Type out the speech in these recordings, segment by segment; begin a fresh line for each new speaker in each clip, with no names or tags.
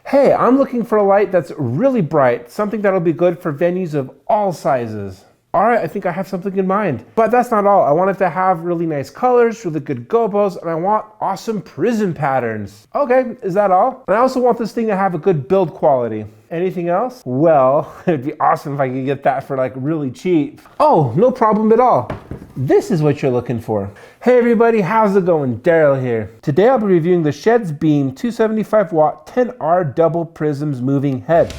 Hey, I'm looking for a light that's really bright, something that'll be good for venues of all sizes. All right, I think I have something in mind. But that's not all. I want it to have really nice colors, really good gobos, and I want awesome prism patterns. Okay, is that all? And I also want this thing to have a good build quality. Anything else? Well, it'd be awesome if I could get that for like really cheap. Oh, no problem at all. This is what you're looking for. Hey everybody, how's it going? Daryl here. Today I'll be reviewing the Shehds Beam 275W 10R double prisms moving head.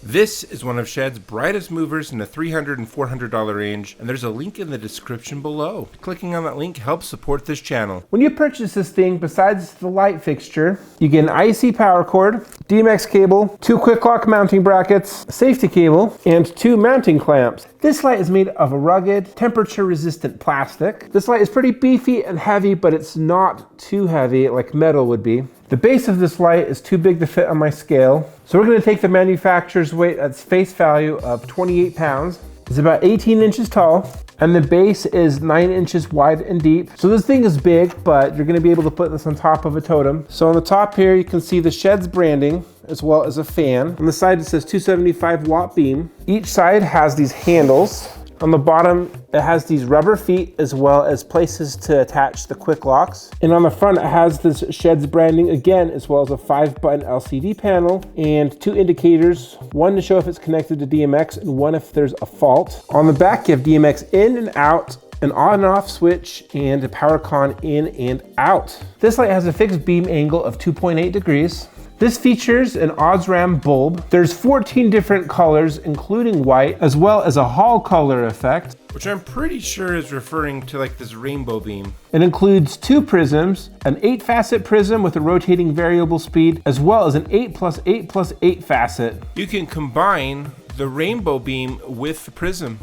This is one of Shehds' brightest movers in the $300 and $400 range, and there's a link in the description below. Clicking on that link helps support this channel. When you purchase this thing, besides the light fixture, you get an IC power cord, DMX cable, 2 quick lock mounting brackets, a safety cable, and 2 mounting clamps. This light is made of a rugged, temperature-resistant plastic. This light is pretty beefy and heavy, but it's not too heavy like metal would be. The base of this light is too big to fit on my scale, so we're going to take the manufacturer's weight at face value of 28 pounds. It's about 18 inches tall, and the base is 9 inches wide and deep. So this thing is big, but you're going to be able to put this on top of a totem. So on the top here, you can see the Shehds branding, as well as a fan. On the side, it says 275W beam. Each side has these handles. On the bottom, it has these rubber feet as well as places to attach the quick locks. And on the front, it has this Shehds branding again, as well as a 5-button LCD panel and 2 indicators, one to show if it's connected to DMX and one if there's a fault. On the back, you have DMX in and out, an on and off switch, and a power con in and out. This light has a fixed beam angle of 2.8 degrees. This features an Osram bulb. There's 14 different colors, including white, as well as a hall color effect, which I'm pretty sure is referring to like this rainbow beam. It includes 2 prisms, an 8-facet prism with a rotating variable speed, as well as an 8+8+8 facet. You can combine the rainbow beam with the prism.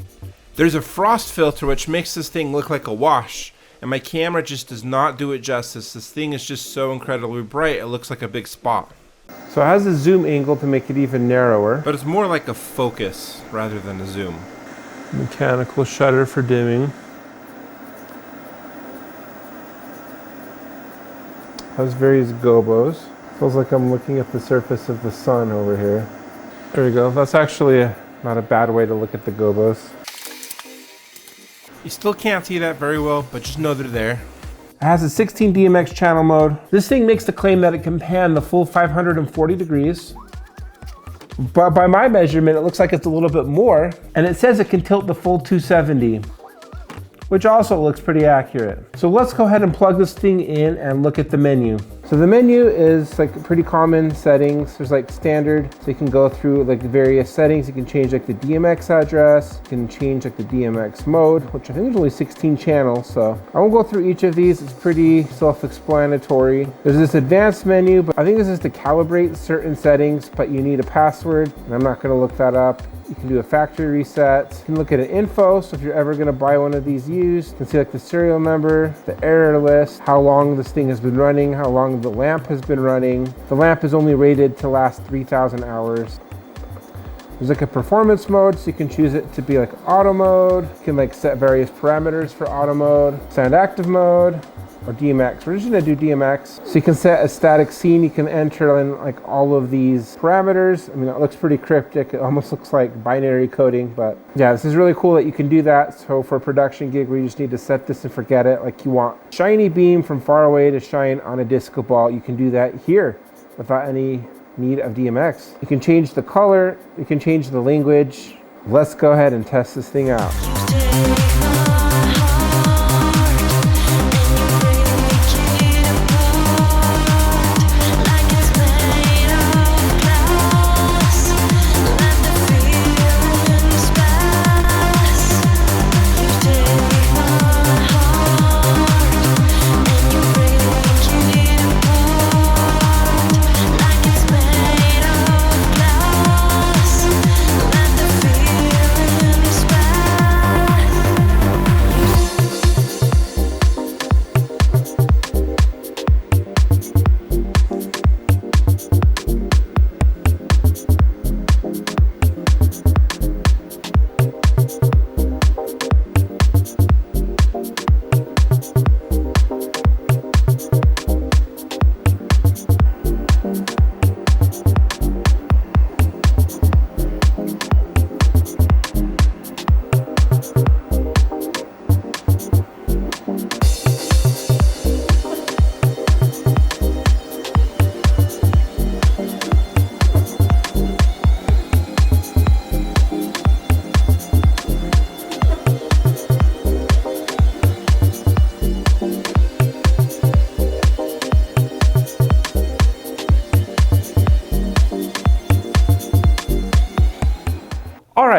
There's a frost filter which makes this thing look like a wash. And my camera just does not do it justice. This thing is just so incredibly bright, it looks like a big spot. So it has a zoom angle to make it even narrower. But it's more like a focus rather than a zoom. Mechanical shutter for dimming. Has various gobos. Feels like I'm looking at the surface of the sun over here. There we go. That's actually not a bad way to look at the gobos. You still can't see that very well, but just know they're there. It has a 16 DMX channel mode. This thing makes the claim that it can pan the full 540 degrees. But by my measurement, it looks like it's a little bit more. And it says it can tilt the full 270, which also looks pretty accurate. So let's go ahead and plug this thing in and look at the menu. So the menu is like pretty common settings. There's like standard, so you can go through like the various settings. You can change like the DMX address, you can change like the DMX mode, which I think there's only 16 channels. So I won't go through each of these. It's pretty self-explanatory. There's this advanced menu, but I think this is to calibrate certain settings, but you need a password, and I'm not gonna look that up. You can do a factory reset. You can look at an info, so if you're ever gonna buy one of these used, you can see like the serial number, the error list, how long this thing has been running, how long the lamp has been running. The lamp is only rated to last 3,000 hours. There's like a performance mode, so you can choose it to be like auto mode. You can like set various parameters for auto mode, sound active mode, or DMX. We're just gonna do DMX. So you can set a static scene. You can enter in like all of these parameters. I mean, it looks pretty cryptic. It almost looks like binary coding, but yeah, this is really cool that you can do that. So for a production gig where you just need to set this and forget it, like you want shiny beam from far away to shine on a disco ball, you can do that here without any need of DMX. You can change the color, you can change the language. Let's go ahead and test this thing out.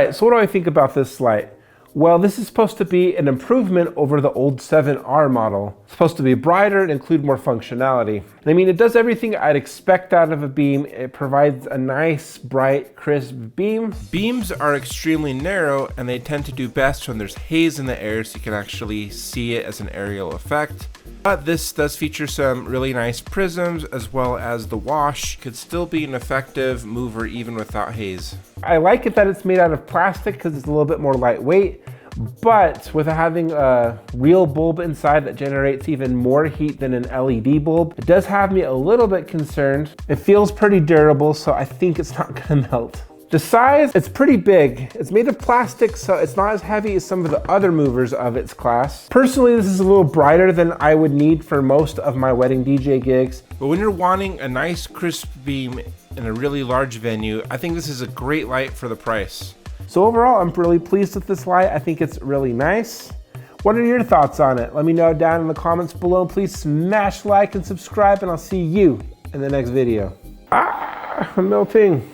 right, so what do I think about this light? Well, this is supposed to be an improvement over the old 7R model. It's supposed to be brighter and include more functionality. And I mean, it does everything I'd expect out of a beam. It provides a nice, bright, crisp beam. Beams are extremely narrow and they tend to do best when there's haze in the air so you can actually see it as an aerial effect. But this does feature some really nice prisms as well as the wash. Could still be an effective mover even without haze. I like it that it's made out of plastic because it's a little bit more lightweight, but with having a real bulb inside that generates even more heat than an LED bulb, it does have me a little bit concerned. It feels pretty durable, so I think it's not gonna melt. The size, it's pretty big. It's made of plastic, so it's not as heavy as some of the other movers of its class. Personally, this is a little brighter than I would need for most of my wedding DJ gigs. But when you're wanting a nice crisp beam in a really large venue, I think this is a great light for the price. So overall, I'm really pleased with this light. I think it's really nice. What are your thoughts on it? Let me know down in the comments below. Please smash like and subscribe, and I'll see you in the next video. I'm melting.